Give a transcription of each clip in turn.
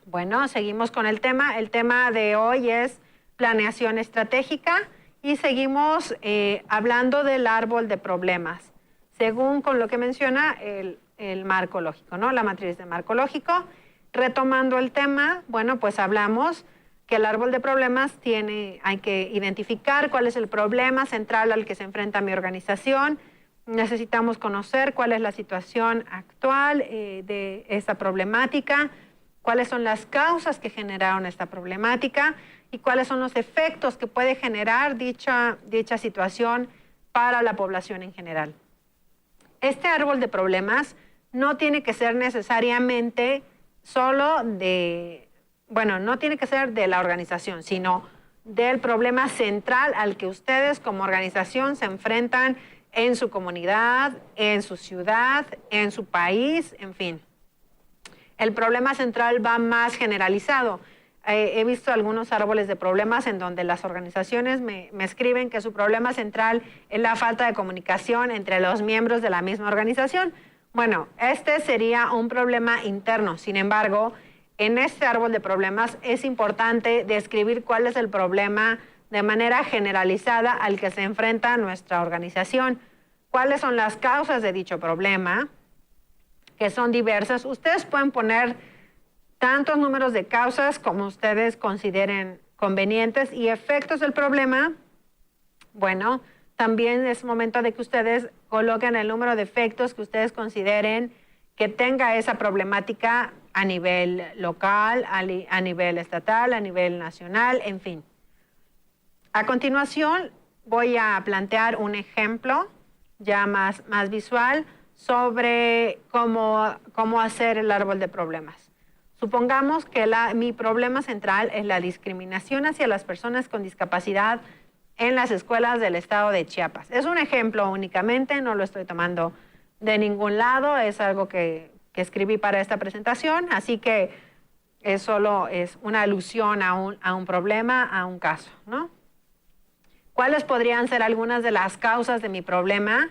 Bueno, seguimos con el tema. El tema de hoy es planeación estratégica y seguimos hablando del árbol de problemas, según con lo que menciona el marco lógico, ¿no? La matriz de marco lógico. Retomando el tema, bueno, pues hablamos que el árbol de problemas hay que identificar cuál es el problema central al que se enfrenta mi organización. Necesitamos conocer cuál es la situación actual de esta problemática, cuáles son las causas que generaron esta problemática y cuáles son los efectos que puede generar dicha situación para la población en general. Este árbol de problemas no tiene que ser necesariamente no tiene que ser de la organización, sino del problema central al que ustedes como organización se enfrentan en su comunidad, en su ciudad, en su país, en fin. El problema central va más generalizado. He visto algunos árboles de problemas en donde las organizaciones me escriben que su problema central es la falta de comunicación entre los miembros de la misma organización. Bueno, este sería un problema interno. Sin embargo, en este árbol de problemas es importante describir cuál es el problema de manera generalizada al que se enfrenta nuestra organización. ¿Cuáles son las causas de dicho problema? Que son diversas. Ustedes pueden poner tantos números de causas como ustedes consideren convenientes y efectos del problema. Bueno, también es momento de que ustedes coloquen el número de efectos que ustedes consideren que tenga esa problemática a nivel local, a nivel estatal, a nivel nacional, en fin. A continuación, voy a plantear un ejemplo ya más visual sobre cómo hacer el árbol de problemas. Supongamos que mi problema central es la discriminación hacia las personas con discapacidad en las escuelas del estado de Chiapas. Es un ejemplo únicamente, no lo estoy tomando de ningún lado, es algo que escribí para esta presentación, así que solo es una alusión a un problema, a un caso, ¿no? ¿Cuáles podrían ser algunas de las causas de mi problema?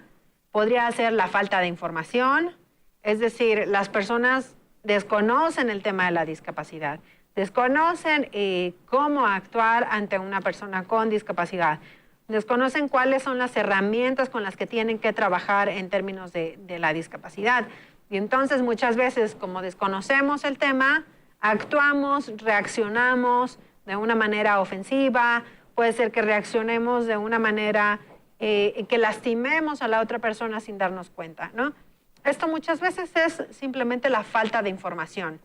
Podría ser la falta de información, es decir, las personas desconocen el tema de la discapacidad, desconocen cómo actuar ante una persona con discapacidad, desconocen cuáles son las herramientas con las que tienen que trabajar en términos de la discapacidad. Y entonces muchas veces, como desconocemos el tema, actuamos, reaccionamos de una manera ofensiva, puede ser que reaccionemos de una manera que lastimemos a la otra persona sin darnos cuenta, ¿no? Esto muchas veces es simplemente la falta de información.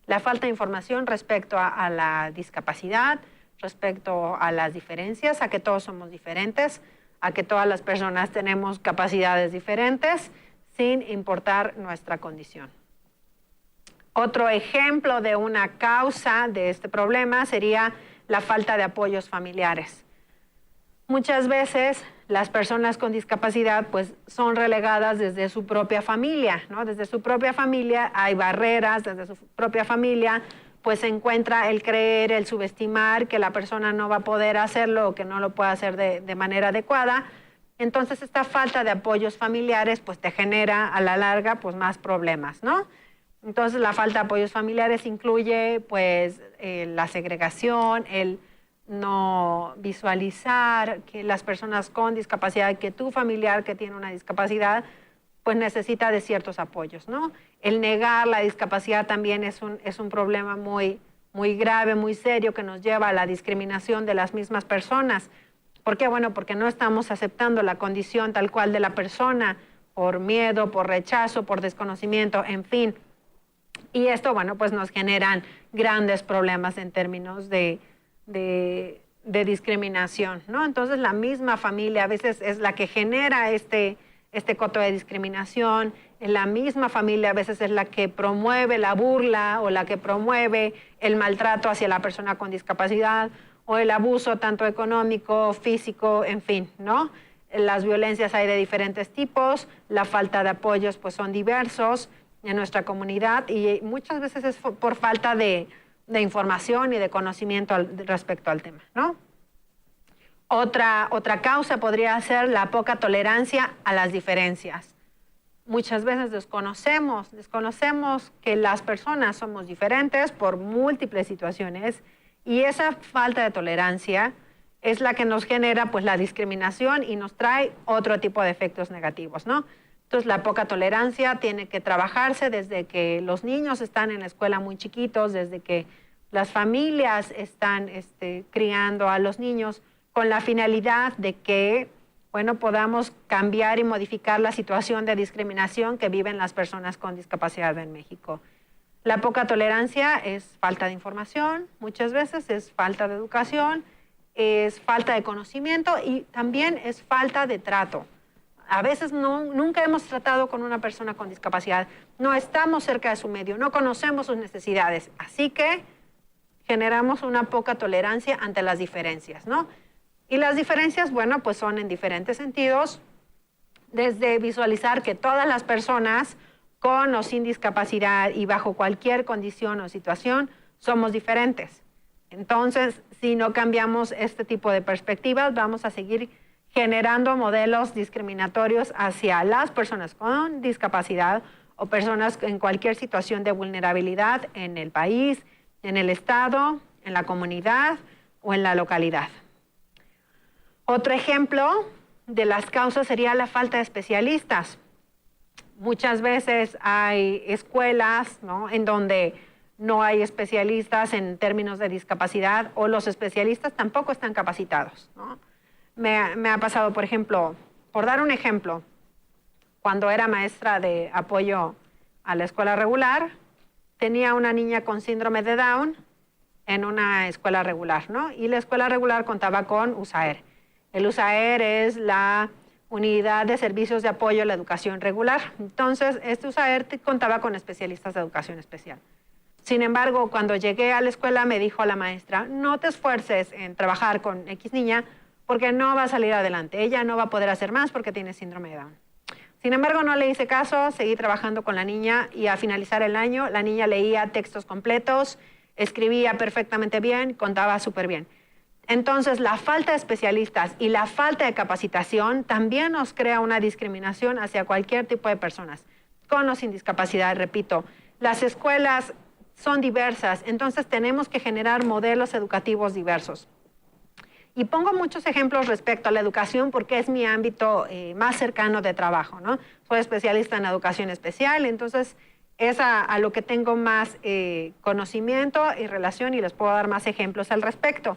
La falta de información respecto a la discapacidad, respecto a las diferencias, a que todos somos diferentes, a que todas las personas tenemos capacidades diferentes, sin importar nuestra condición. Otro ejemplo de una causa de este problema sería la falta de apoyos familiares. Muchas veces las personas con discapacidad pues son relegadas desde su propia familia, ¿no? Desde su propia familia hay barreras, desde su propia familia pues se encuentra el creer, el subestimar que la persona no va a poder hacerlo o que no lo puede hacer de manera adecuada. Entonces esta falta de apoyos familiares pues te genera a la larga pues más problemas, ¿no? Entonces la falta de apoyos familiares incluye pues la segregación, el no visualizar que las personas con discapacidad, que tu familiar que tiene una discapacidad, pues necesita de ciertos apoyos, ¿no? El negar la discapacidad también es un problema muy grave, muy serio, que nos lleva a la discriminación de las mismas personas. ¿Por qué? Bueno, porque no estamos aceptando la condición tal cual de la persona por miedo, por rechazo, por desconocimiento, en fin. Y esto, bueno, pues nos generan grandes problemas en términos de discriminación, ¿no? Entonces la misma familia a veces es la que genera este coto de discriminación, la misma familia a veces es la que promueve la burla o la que promueve el maltrato hacia la persona con discapacidad o el abuso tanto económico, físico, en fin, ¿no? Las violencias hay de diferentes tipos, la falta de apoyos pues son diversos en nuestra comunidad y muchas veces es por falta de información y de conocimiento respecto al tema, ¿no? Otra causa podría ser la poca tolerancia a las diferencias. muchas veces desconocemos que las personas somos diferentes por múltiples situaciones y esa falta de tolerancia es la que nos genera pues la discriminación y nos trae otro tipo de efectos negativos, ¿no? Entonces la poca tolerancia tiene que trabajarse desde que los niños están en la escuela muy chiquitos, desde que las familias están criando a los niños con la finalidad de que podamos cambiar y modificar la situación de discriminación que viven las personas con discapacidad en México. La poca tolerancia es falta de información, muchas veces es falta de educación, es falta de conocimiento y también es falta de trato. A veces nunca hemos tratado con una persona con discapacidad, no estamos cerca de su medio, no conocemos sus necesidades, así que generamos una poca tolerancia ante las diferencias, ¿no? Y las diferencias, pues son en diferentes sentidos, desde visualizar que todas las personas con o sin discapacidad y bajo cualquier condición o situación somos diferentes. Entonces, si no cambiamos este tipo de perspectivas, vamos a seguir generando modelos discriminatorios hacia las personas con discapacidad o personas en cualquier situación de vulnerabilidad en el país, en el estado, en la comunidad o en la localidad. Otro ejemplo de las causas sería la falta de especialistas. Muchas veces hay escuelas, ¿no?, en donde no hay especialistas en términos de discapacidad o los especialistas tampoco están capacitados, ¿no? Me ha pasado, por ejemplo, por dar un ejemplo, cuando era maestra de apoyo a la escuela regular, tenía una niña con síndrome de Down en una escuela regular, ¿no? Y la escuela regular contaba con USAER. El USAER es la Unidad de Servicios de Apoyo a la Educación Regular. Entonces, este USAER contaba con especialistas de educación especial. Sin embargo, cuando llegué a la escuela me dijo la maestra, no te esfuerces en trabajar con X niña porque no va a salir adelante. Ella no va a poder hacer más porque tiene síndrome de Down. Sin embargo, no le hice caso, seguí trabajando con la niña y a finalizar el año, la niña leía textos completos, escribía perfectamente bien, contaba súper bien. Entonces, la falta de especialistas y la falta de capacitación también nos crea una discriminación hacia cualquier tipo de personas, con o sin discapacidad. Repito, las escuelas son diversas, entonces tenemos que generar modelos educativos diversos. Y pongo muchos ejemplos respecto a la educación porque es mi ámbito más cercano de trabajo, ¿no? Soy especialista en educación especial, entonces es a lo que tengo más conocimiento y relación y les puedo dar más ejemplos al respecto.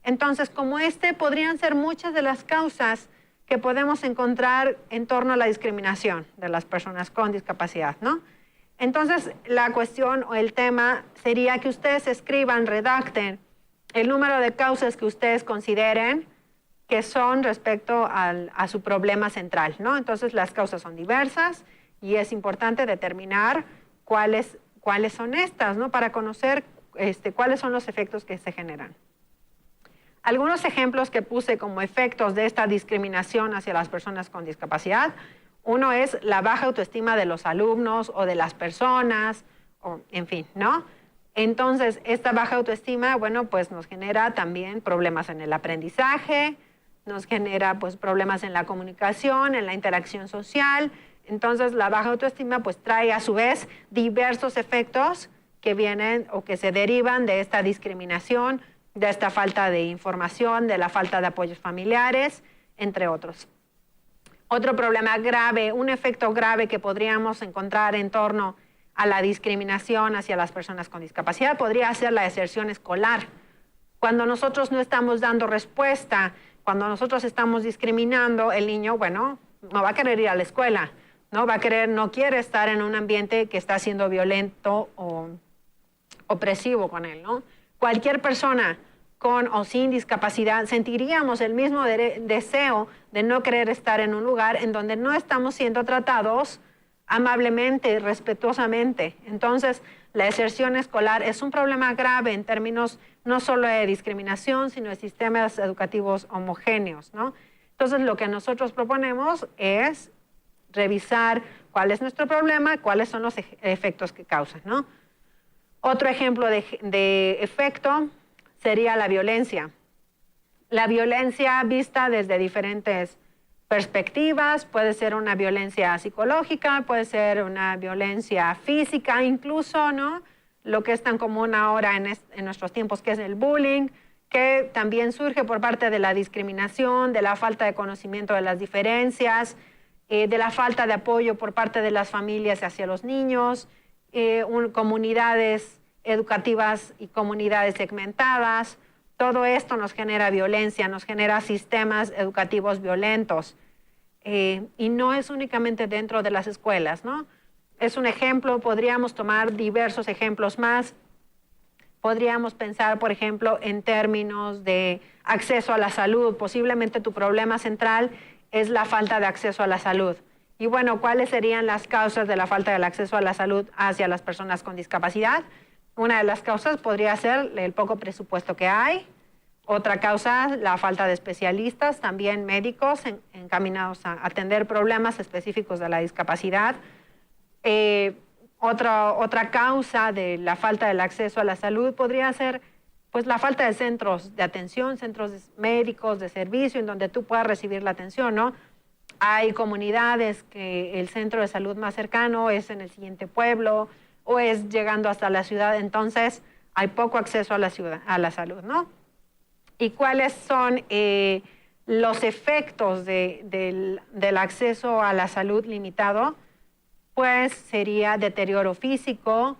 Entonces, como podrían ser muchas de las causas que podemos encontrar en torno a la discriminación de las personas con discapacidad, ¿no? Entonces, la cuestión o el tema sería que ustedes escriban, redacten el número de causas que ustedes consideren que son respecto a su problema central, ¿no? Entonces, las causas son diversas y es importante determinar cuáles son estas, ¿no? Para conocer cuáles son los efectos que se generan. Algunos ejemplos que puse como efectos de esta discriminación hacia las personas con discapacidad. Uno es la baja autoestima de los alumnos o de las personas, o en fin, ¿no? Entonces, esta baja autoestima, pues nos genera también problemas en el aprendizaje, nos genera pues problemas en la comunicación, en la interacción social. Entonces, la baja autoestima pues trae a su vez diversos efectos que vienen o que se derivan de esta discriminación, de esta falta de información, de la falta de apoyos familiares, entre otros. Otro problema grave, un efecto grave que podríamos encontrar en torno a la discriminación hacia las personas con discapacidad podría ser la deserción escolar. Cuando nosotros no estamos dando respuesta, cuando nosotros estamos discriminando, el niño, no va a querer ir a la escuela, no quiere estar en un ambiente que está siendo violento o opresivo con él, ¿no? Cualquier persona con o sin discapacidad sentiríamos el mismo deseo de no querer estar en un lugar en donde no estamos siendo tratados amablemente, respetuosamente. Entonces, la deserción escolar es un problema grave en términos no solo de discriminación, sino de sistemas educativos homogéneos, ¿no? Entonces, lo que nosotros proponemos es revisar cuál es nuestro problema, cuáles son los efectos que causan, ¿no? Otro ejemplo de efecto sería la violencia. La violencia vista desde diferentes perspectivas, puede ser una violencia psicológica, puede ser una violencia física incluso, ¿no? Lo que es tan común ahora en nuestros tiempos, que es el bullying, que también surge por parte de la discriminación, de la falta de conocimiento de las diferencias, de la falta de apoyo por parte de las familias hacia los niños, comunidades educativas y comunidades segmentadas. Todo esto nos genera violencia, nos genera sistemas educativos violentos. Y no es únicamente dentro de las escuelas, ¿no? Es un ejemplo, podríamos tomar diversos ejemplos más. Podríamos pensar, por ejemplo, en términos de acceso a la salud. Posiblemente tu problema central es la falta de acceso a la salud. Y bueno, ¿cuáles serían las causas de la falta del acceso a la salud hacia las personas con discapacidad? Una de las causas podría ser el poco presupuesto que hay. Otra causa, la falta de especialistas, también médicos encaminados a atender problemas específicos de la discapacidad. Otra causa de la falta del acceso a la salud podría ser pues la falta de centros de atención, centros médicos de servicio en donde tú puedas recibir la atención, ¿no? Hay comunidades que el centro de salud más cercano es en el siguiente pueblo o es llegando hasta la ciudad, entonces hay poco acceso a la salud, ¿no? ¿Y cuáles son los efectos del acceso a la salud limitado? Pues sería deterioro físico,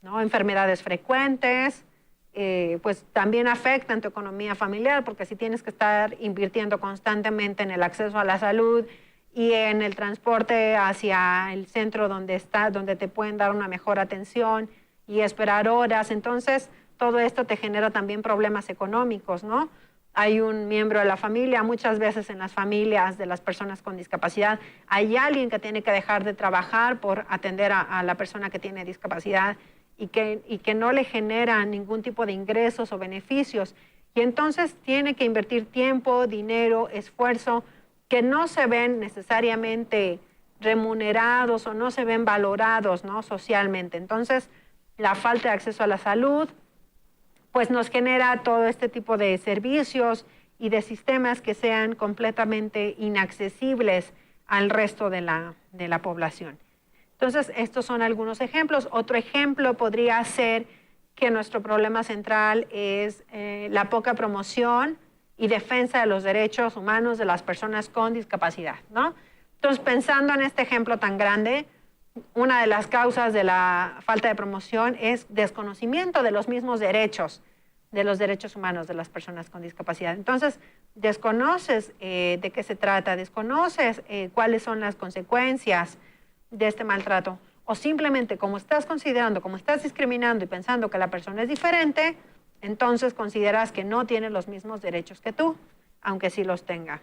¿no? Enfermedades frecuentes, pues también afectan tu economía familiar, porque si tienes que estar invirtiendo constantemente en el acceso a la salud y en el transporte hacia el centro donde te pueden dar una mejor atención y esperar horas, entonces todo esto te genera también problemas económicos, ¿no? Hay un miembro de la familia, muchas veces en las familias de las personas con discapacidad, hay alguien que tiene que dejar de trabajar por atender a la persona que tiene discapacidad y que no le genera ningún tipo de ingresos o beneficios. Y entonces tiene que invertir tiempo, dinero, esfuerzo, que no se ven necesariamente remunerados o no se ven valorados, ¿no? Socialmente. Entonces, la falta de acceso a la salud, pues nos genera todo este tipo de servicios y de sistemas que sean completamente inaccesibles al resto de la población. Entonces, estos son algunos ejemplos. Otro ejemplo podría ser que nuestro problema central es la poca promoción y defensa de los derechos humanos de las personas con discapacidad, ¿no? Entonces, pensando en este ejemplo tan grande, una de las causas de la falta de promoción es desconocimiento de los mismos derechos, de los derechos humanos de las personas con discapacidad. Entonces, desconoces de qué se trata, desconoces cuáles son las consecuencias de este maltrato, o simplemente como estás considerando, como estás discriminando y pensando que la persona es diferente, entonces consideras que no tiene los mismos derechos que tú, aunque sí los tenga.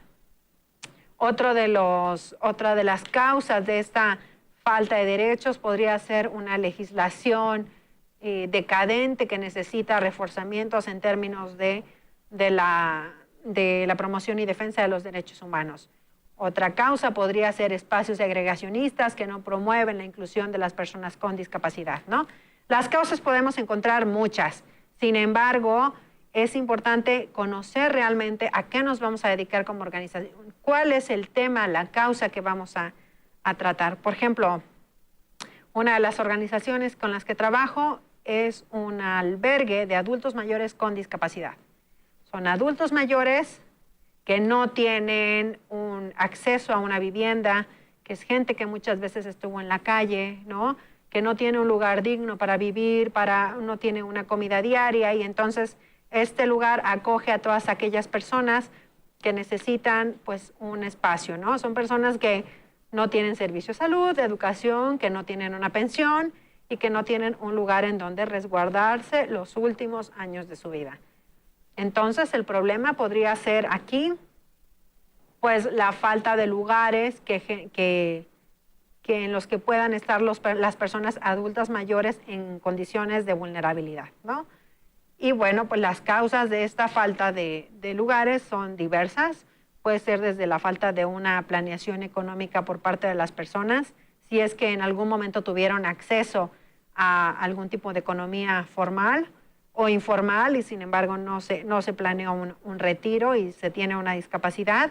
Otra de las causas de esta falta de derechos podría ser una legislación decadente que necesita reforzamientos en términos de la promoción y defensa de los derechos humanos. Otra causa podría ser espacios segregacionistas que no promueven la inclusión de las personas con discapacidad, ¿no? Las causas podemos encontrar muchas. Sin embargo, es importante conocer realmente a qué nos vamos a dedicar como organización, cuál es el tema, la causa que vamos a tratar. Por ejemplo, una de las organizaciones con las que trabajo es un albergue de adultos mayores con discapacidad. Son adultos mayores que no tienen un acceso a una vivienda, que es gente que muchas veces estuvo en la calle, ¿no? Que no tiene un lugar digno para vivir, no tiene una comida diaria, y entonces este lugar acoge a todas aquellas personas que necesitan pues un espacio, ¿no? Son personas que no tienen servicio de salud, de educación, que no tienen una pensión y que no tienen un lugar en donde resguardarse los últimos años de su vida. Entonces, el problema podría ser aquí, pues, la falta de lugares que en los que puedan estar las personas adultas mayores en condiciones de vulnerabilidad, ¿no? Y bueno, pues las causas de esta falta de lugares son diversas. Puede ser desde la falta de una planeación económica por parte de las personas, si es que en algún momento tuvieron acceso a algún tipo de economía formal o informal y sin embargo no se planeó un retiro y se tiene una discapacidad.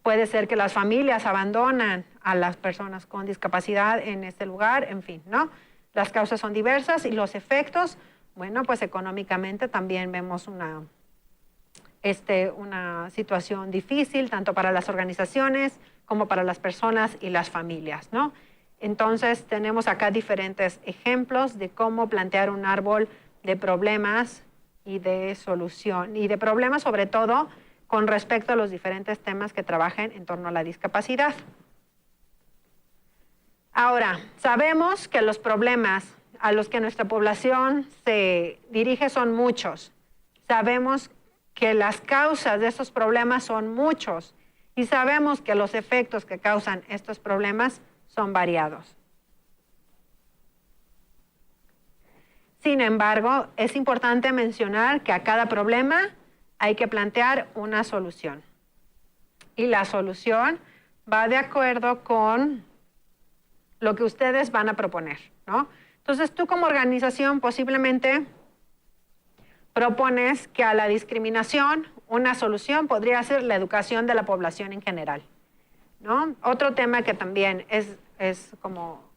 Puede ser que las familias abandonan a las personas con discapacidad en este lugar, en fin, ¿no? Las causas son diversas y los efectos, bueno, pues económicamente también vemos una situación difícil, tanto para las organizaciones como para las personas y las familias, ¿no? Entonces, tenemos acá diferentes ejemplos de cómo plantear un árbol de problemas y de solución, y de problemas sobre todo con respecto a los diferentes temas que trabajen en torno a la discapacidad. Ahora, sabemos que los problemas a los que nuestra población se dirige son muchos. Sabemos que las causas de estos problemas son muchos y sabemos que los efectos que causan estos problemas son variados. Sin embargo, es importante mencionar que a cada problema hay que plantear una solución. Y la solución va de acuerdo con lo que ustedes van a proponer, ¿no? Entonces, tú como organización posiblemente propones que a la discriminación una solución podría ser la educación de la población en general, ¿no? Otro tema que también es como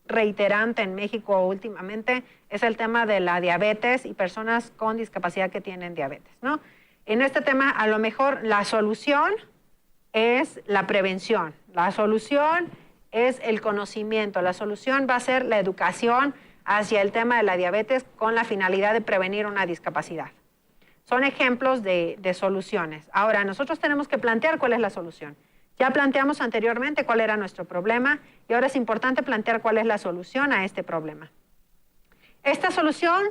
reiterante en México últimamente es el tema de la diabetes y personas con discapacidad que tienen diabetes, ¿no? En este tema, a lo mejor la solución es la prevención, la solución es el conocimiento, la solución va a ser la educación hacia el tema de la diabetes con la finalidad de prevenir una discapacidad. Son ejemplos de soluciones. Ahora, nosotros tenemos que plantear cuál es la solución. Ya planteamos anteriormente cuál era nuestro problema y ahora es importante plantear cuál es la solución a este problema. Esta solución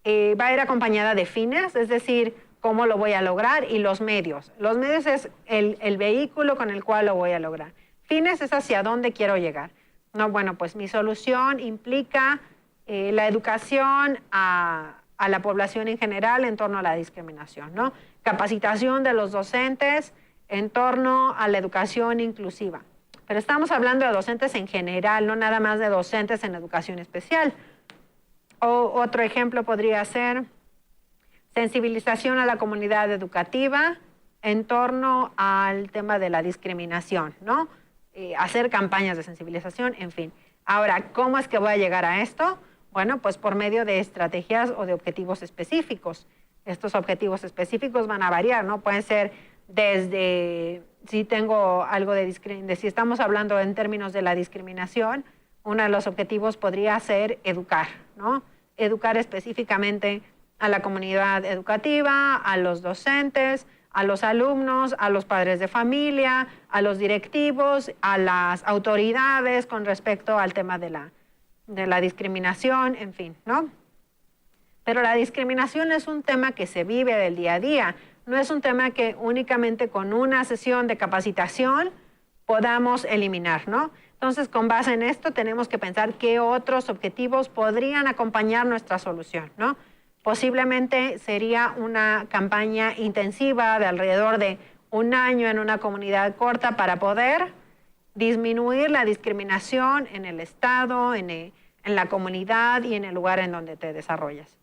va a ir acompañada de fines, es decir, cómo lo voy a lograr y los medios. Los medios es el vehículo con el cual lo voy a lograr. Fines es hacia dónde quiero llegar. No, bueno, pues mi solución implica la educación a la población en general en torno a la discriminación, ¿no? Capacitación de los docentes en torno a la educación inclusiva. Pero estamos hablando de docentes en general, no nada más de docentes en educación especial. O otro ejemplo podría ser sensibilización a la comunidad educativa en torno al tema de la discriminación, ¿no? Hacer campañas de sensibilización, en fin. Ahora, ¿cómo es que voy a llegar a esto? Bueno, pues por medio de estrategias o de objetivos específicos. Estos objetivos específicos van a variar, ¿no? Pueden ser desde, si tengo algo si estamos hablando en términos de la discriminación, uno de los objetivos podría ser educar, ¿no? Educar específicamente a la comunidad educativa, a los docentes, a los alumnos, a los padres de familia, a los directivos, a las autoridades con respecto al tema de la discriminación, en fin, ¿no? Pero la discriminación es un tema que se vive del día a día, no es un tema que únicamente con una sesión de capacitación podamos eliminar, ¿no? Entonces, con base en esto, tenemos que pensar qué otros objetivos podrían acompañar nuestra solución, ¿no? Posiblemente sería una campaña intensiva de alrededor de un año en una comunidad corta para poder disminuir la discriminación en el estado, en la comunidad y en el lugar en donde te desarrollas.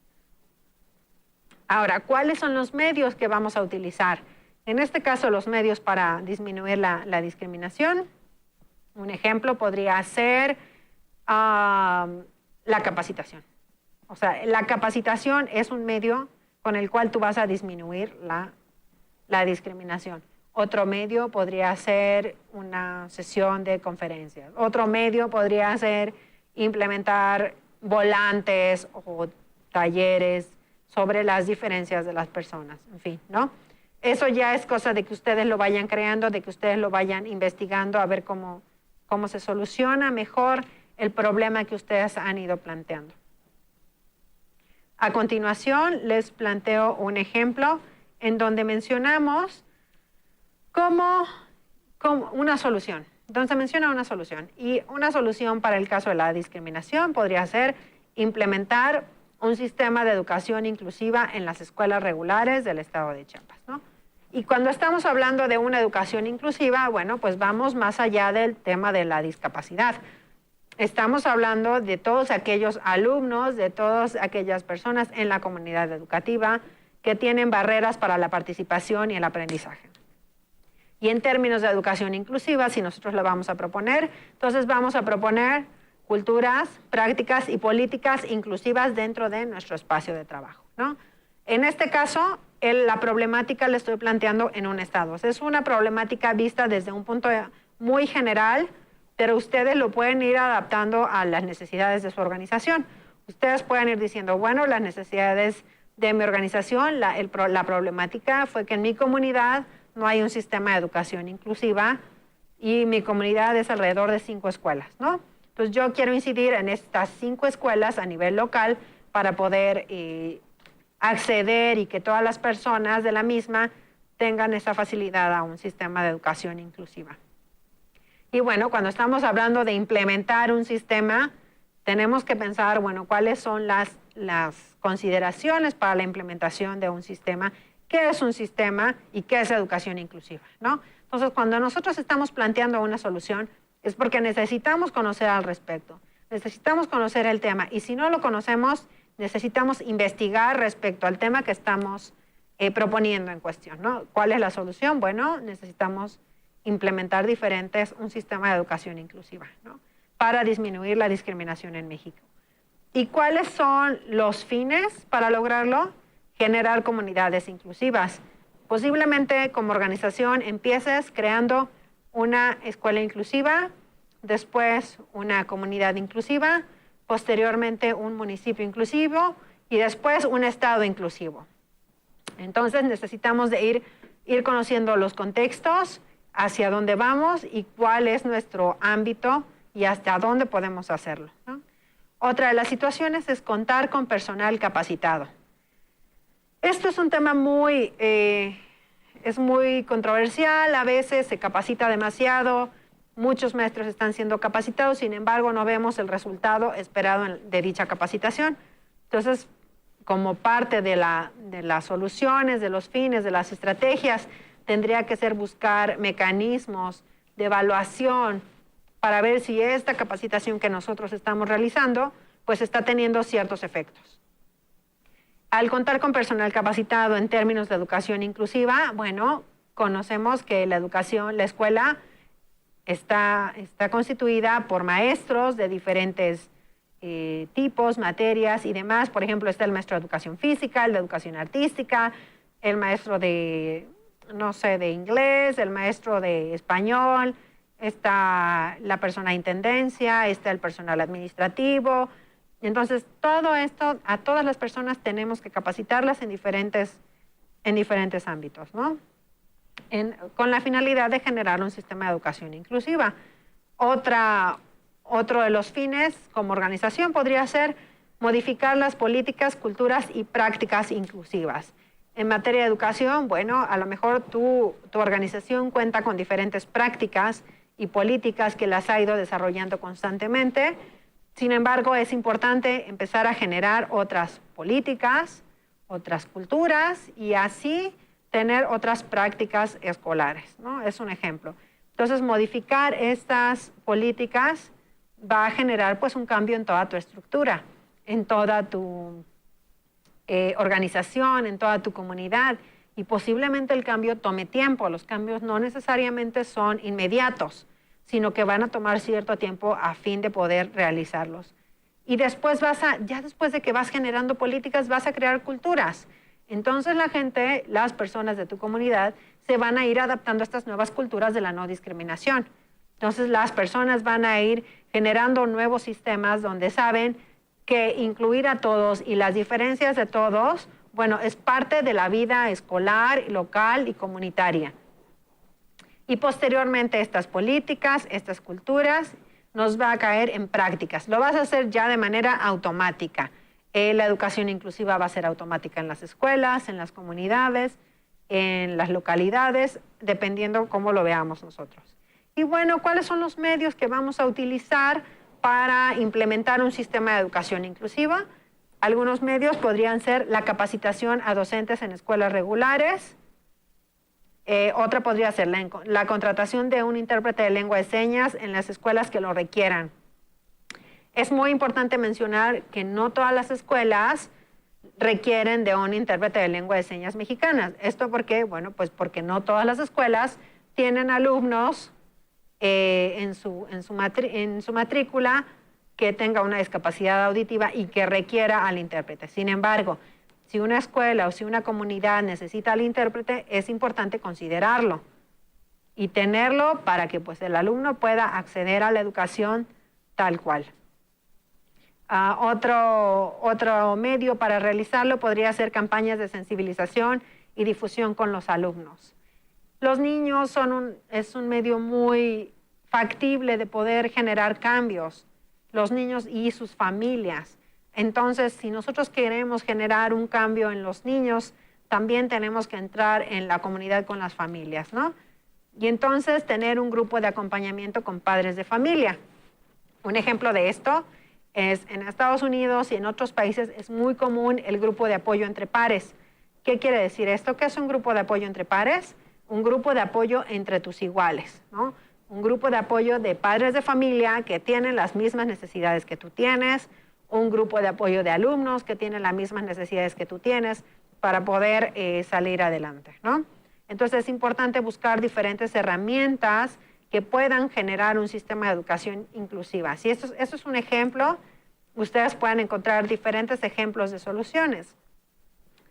Ahora, ¿cuáles son los medios que vamos a utilizar? En este caso, los medios para disminuir la discriminación. Un ejemplo podría ser la capacitación. O sea, la capacitación es un medio con el cual tú vas a disminuir la discriminación. Otro medio podría ser una sesión de conferencias. Otro medio podría ser implementar volantes o talleres sobre las diferencias de las personas, en fin, ¿no? Eso ya es cosa de que ustedes lo vayan creando, de que ustedes lo vayan investigando a ver cómo se soluciona mejor el problema que ustedes han ido planteando. A continuación, les planteo un ejemplo en donde mencionamos como una solución. Entonces se menciona una solución. Y una solución para el caso de la discriminación podría ser implementar un sistema de educación inclusiva en las escuelas regulares del estado de Chiapas, ¿no? Y cuando estamos hablando de una educación inclusiva, bueno, pues vamos más allá del tema de la discapacidad. Estamos hablando de todos aquellos alumnos, de todas aquellas personas en la comunidad educativa que tienen barreras para la participación y el aprendizaje. Y en términos de educación inclusiva, si nosotros la vamos a proponer, entonces vamos a proponer culturas, prácticas y políticas inclusivas dentro de nuestro espacio de trabajo, ¿no? En este caso, la problemática la estoy planteando en un estado. Es una problemática vista desde un punto muy general, pero ustedes lo pueden ir adaptando a las necesidades de su organización. Ustedes pueden ir diciendo, bueno, las necesidades de mi organización, la problemática fue que en mi comunidad no hay un sistema de educación inclusiva y mi comunidad es alrededor de 5 escuelas, ¿no? Entonces yo quiero incidir en estas 5 escuelas a nivel local para poder acceder y que todas las personas de la misma tengan esa facilidad a un sistema de educación inclusiva. Y bueno, cuando estamos hablando de implementar un sistema, tenemos que pensar, bueno, cuáles son las consideraciones para la implementación de un sistema, qué es un sistema y qué es educación inclusiva, ¿no? Entonces, cuando nosotros estamos planteando una solución, es porque necesitamos conocer al respecto, necesitamos conocer el tema, y si no lo conocemos, necesitamos investigar respecto al tema que estamos proponiendo en cuestión, ¿no? ¿Cuál es la solución? Bueno, necesitamos implementar un sistema de educación inclusiva, ¿no? Para disminuir la discriminación en México. ¿Y cuáles son los fines para lograrlo? Generar comunidades inclusivas. Posiblemente como organización empieces creando una escuela inclusiva, después una comunidad inclusiva, posteriormente un municipio inclusivo y después un estado inclusivo. Entonces necesitamos de ir conociendo los contextos, hacia dónde vamos y cuál es nuestro ámbito y hasta dónde podemos hacerlo, ¿no? Otra de las situaciones es contar con personal capacitado. Esto es un tema muy controversial, a veces se capacita demasiado, muchos maestros están siendo capacitados, sin embargo no vemos el resultado esperado de dicha capacitación. Entonces, como parte de las soluciones, de los fines, de las estrategias, tendría que ser buscar mecanismos de evaluación para ver si esta capacitación que nosotros estamos realizando, pues está teniendo ciertos efectos. Al contar con personal capacitado en términos de educación inclusiva, bueno, conocemos que la escuela está constituida por maestros de diferentes tipos, materias y demás. Por ejemplo, está el maestro de educación física, el de educación artística, el maestro de inglés, el maestro de español, está la persona de intendencia, está el personal administrativo. Entonces, todo esto, a todas las personas tenemos que capacitarlas en diferentes ámbitos, ¿no? Con la finalidad de generar un sistema de educación inclusiva. Otro de los fines como organización podría ser modificar las políticas, culturas y prácticas inclusivas. En materia de educación, bueno, a lo mejor tu organización cuenta con diferentes prácticas y políticas que las ha ido desarrollando constantemente. Sin embargo, es importante empezar a generar otras políticas, otras culturas y así tener otras prácticas escolares, ¿no? Es un ejemplo. Entonces, modificar estas políticas va a generar pues un cambio en toda tu estructura, en toda tu organización, en toda tu comunidad, y posiblemente el cambio tome tiempo. Los cambios no necesariamente son inmediatos, sino que van a tomar cierto tiempo a fin de poder realizarlos. Y después ya después de que vas generando políticas, vas a crear culturas. Entonces las personas de tu comunidad se van a ir adaptando a estas nuevas culturas de la no discriminación. Entonces las personas van a ir generando nuevos sistemas donde saben que incluir a todos y las diferencias de todos, bueno, es parte de la vida escolar, local y comunitaria. Y posteriormente estas políticas, estas culturas, nos va a caer en prácticas. Lo vas a hacer ya de manera automática. La educación inclusiva va a ser automática en las escuelas, en las comunidades, en las localidades, dependiendo cómo lo veamos nosotros. Y bueno, ¿cuáles son los medios que vamos a utilizar para implementar un sistema de educación inclusiva? Algunos medios podrían ser la capacitación a docentes en escuelas regulares. Otra podría ser la contratación de un intérprete de lengua de señas en las escuelas que lo requieran. Es muy importante mencionar que no todas las escuelas requieren de un intérprete de lengua de señas mexicanas. ¿Esto por qué? Bueno, pues porque no todas las escuelas tienen alumnos en su matrícula que tenga una discapacidad auditiva y que requiera al intérprete. Sin embargo, si una escuela o si una comunidad necesita al intérprete, es importante considerarlo y tenerlo para que pues, el alumno pueda acceder a la educación tal cual. Otro medio para realizarlo podría ser campañas de sensibilización y difusión con los alumnos. Los niños es un medio muy factible de poder generar cambios, los niños y sus familias. Entonces, si nosotros queremos generar un cambio en los niños, también tenemos que entrar en la comunidad con las familias, ¿no? Y entonces tener un grupo de acompañamiento con padres de familia. Un ejemplo de esto es en Estados Unidos y en otros países es muy común el grupo de apoyo entre pares. ¿Qué quiere decir esto? ¿Qué es un grupo de apoyo entre pares? Un grupo de apoyo entre tus iguales, ¿no? Un grupo de apoyo de padres de familia que tienen las mismas necesidades que tú tienes, un grupo de apoyo de alumnos que tienen las mismas necesidades que tú tienes para poder salir adelante, ¿no? Entonces es importante buscar diferentes herramientas que puedan generar un sistema de educación inclusiva. Si esto es un ejemplo, ustedes pueden encontrar diferentes ejemplos de soluciones.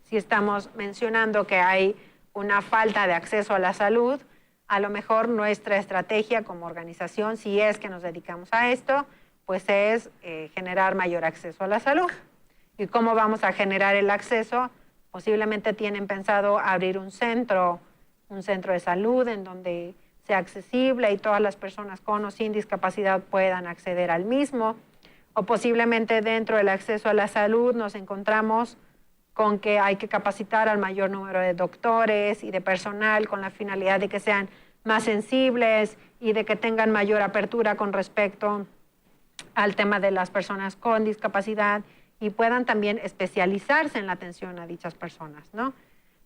Si estamos mencionando que hay una falta de acceso a la salud, a lo mejor nuestra estrategia como organización, si es que nos dedicamos a esto, pues es generar mayor acceso a la salud. ¿Y cómo vamos a generar el acceso? Posiblemente tienen pensado abrir un centro de salud en donde sea accesible y todas las personas con o sin discapacidad puedan acceder al mismo. O posiblemente dentro del acceso a la salud nos encontramos con que hay que capacitar al mayor número de doctores y de personal con la finalidad de que sean más sensibles y de que tengan mayor apertura con respecto al tema de las personas con discapacidad y puedan también especializarse en la atención a dichas personas, ¿no?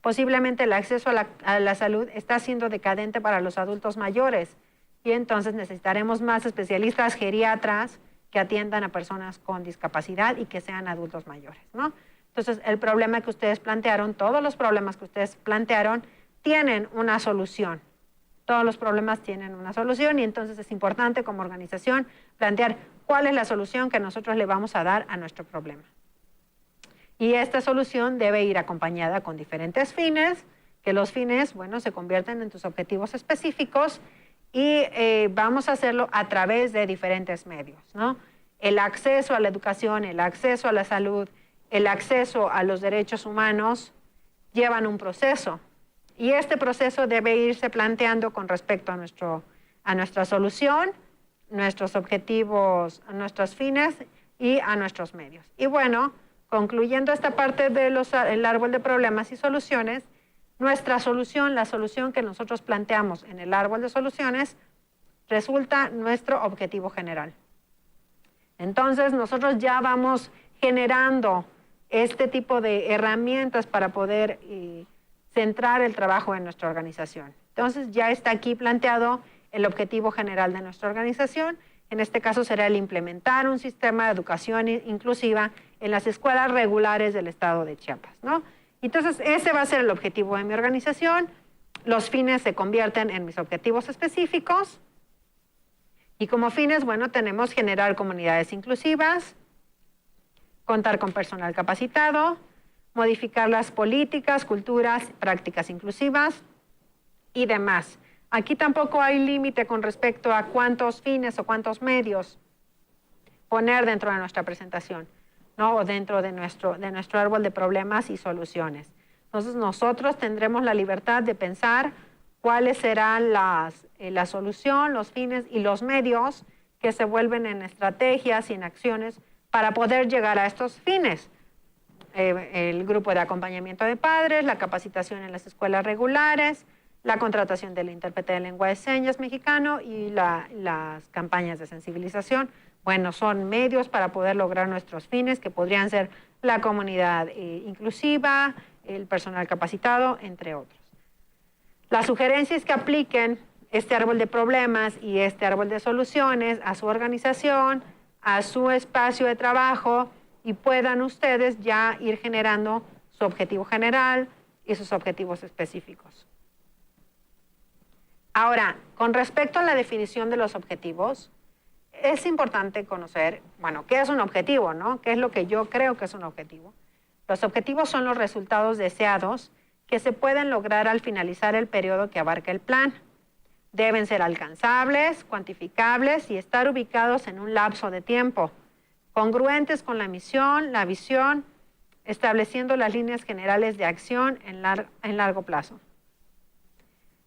Posiblemente el acceso a la salud está siendo decadente para los adultos mayores y entonces necesitaremos más especialistas geriatras que atiendan a personas con discapacidad y que sean adultos mayores, ¿no? Entonces, el problema que ustedes plantearon, todos los problemas que ustedes plantearon, tienen una solución. Todos los problemas tienen una solución y entonces es importante como organización plantear cuál es la solución que nosotros le vamos a dar a nuestro problema. Y esta solución debe ir acompañada con diferentes fines, que los fines, bueno, se convierten en tus objetivos específicos y vamos a hacerlo a través de diferentes medios, ¿no? El acceso a la educación, el acceso a la salud, el acceso a los derechos humanos llevan un proceso y este proceso debe irse planteando con respecto a nuestra solución, nuestros objetivos, a nuestros fines y a nuestros medios. Y bueno, concluyendo esta parte del árbol de problemas y soluciones, nuestra solución, la solución que nosotros planteamos en el árbol de soluciones, resulta nuestro objetivo general. Entonces, nosotros ya vamos generando este tipo de herramientas para poder centrar el trabajo en nuestra organización. Entonces, ya está aquí planteado el objetivo general de nuestra organización. En este caso será el implementar un sistema de educación inclusiva en las escuelas regulares del estado de Chiapas, ¿no? Entonces, ese va a ser el objetivo de mi organización. Los fines se convierten en mis objetivos específicos. Y como fines, bueno, tenemos generar comunidades inclusivas, contar con personal capacitado, modificar las políticas, culturas, prácticas inclusivas y demás. Aquí tampoco hay límite con respecto a cuántos fines o cuántos medios poner dentro de nuestra presentación, ¿no? O dentro de nuestro árbol de problemas y soluciones. Entonces nosotros tendremos la libertad de pensar cuáles serán la solución, los fines y los medios que se vuelven en estrategias y en acciones para poder llegar a estos fines. El grupo de acompañamiento de padres, la capacitación en las escuelas regulares, la contratación del intérprete de lengua de señas mexicano y las campañas de sensibilización. Bueno, son medios para poder lograr nuestros fines que podrían ser la comunidad inclusiva, el personal capacitado, entre otros. La sugerencia es que apliquen este árbol de problemas y este árbol de soluciones a su organización, a su espacio de trabajo y puedan ustedes ya ir generando su objetivo general y sus objetivos específicos. Ahora, con respecto a la definición de los objetivos, es importante conocer, bueno, qué es un objetivo, ¿no? ¿Qué es lo que yo creo que es un objetivo? Los objetivos son los resultados deseados que se pueden lograr al finalizar el periodo que abarca el plan. Deben ser alcanzables, cuantificables y estar ubicados en un lapso de tiempo, congruentes con la misión, la visión, estableciendo las líneas generales de acción en largo plazo.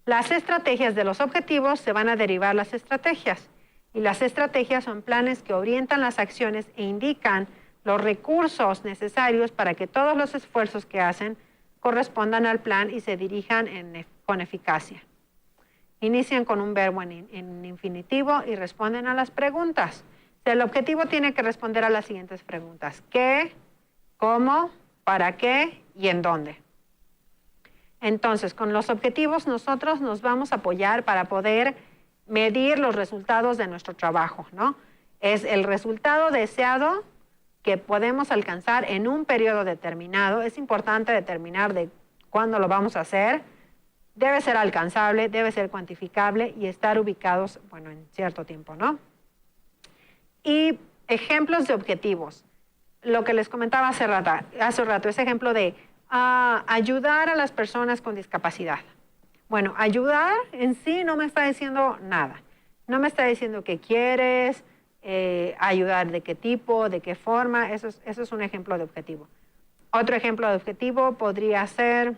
Las estrategias de los objetivos se van a derivar las estrategias, y las estrategias son planes que orientan las acciones e indican los recursos necesarios para que todos los esfuerzos que hacen correspondan al plan y se dirijan con eficacia. Inician con un verbo en infinitivo y responden a las preguntas. O sea, el objetivo tiene que responder a las siguientes preguntas: ¿qué? ¿Cómo? ¿Para qué? ¿Y en dónde? Entonces, con los objetivos nosotros nos vamos a apoyar para poder medir los resultados de nuestro trabajo, ¿no? Es el resultado deseado que podemos alcanzar en un periodo determinado. Es importante determinar de cuándo lo vamos a hacer. Debe ser alcanzable, debe ser cuantificable y estar ubicados, bueno, en cierto tiempo, ¿no? Y ejemplos de objetivos. Lo que les comentaba hace rato, ese ejemplo de ayudar a las personas con discapacidad. Bueno, ayudar en sí no me está diciendo nada. No me está diciendo qué quieres, ayudar de qué tipo, de qué forma. Eso es un ejemplo de objetivo. Otro ejemplo de objetivo podría ser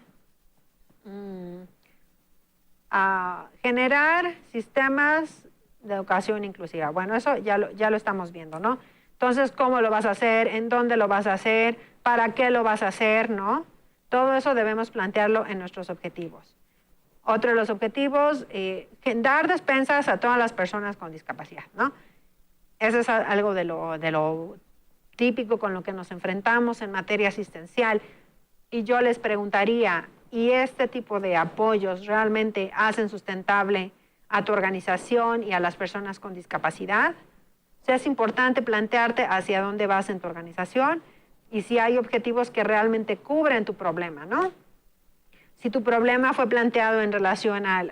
generar sistemas de educación inclusiva. Bueno, eso ya lo estamos viendo, ¿no? Entonces, ¿cómo lo vas a hacer? ¿En dónde lo vas a hacer? ¿Para qué lo vas a hacer? ¿No? Todo eso debemos plantearlo en nuestros objetivos. Otro de los objetivos, dar despensas a todas las personas con discapacidad, ¿no? Eso es algo de lo típico con lo que nos enfrentamos en materia asistencial. Y yo les preguntaría, ¿y este tipo de apoyos realmente hacen sustentable a tu organización y a las personas con discapacidad? O sea, es importante plantearte hacia dónde vas en tu organización y si hay objetivos que realmente cubren tu problema, ¿no? Si tu problema fue planteado en relación a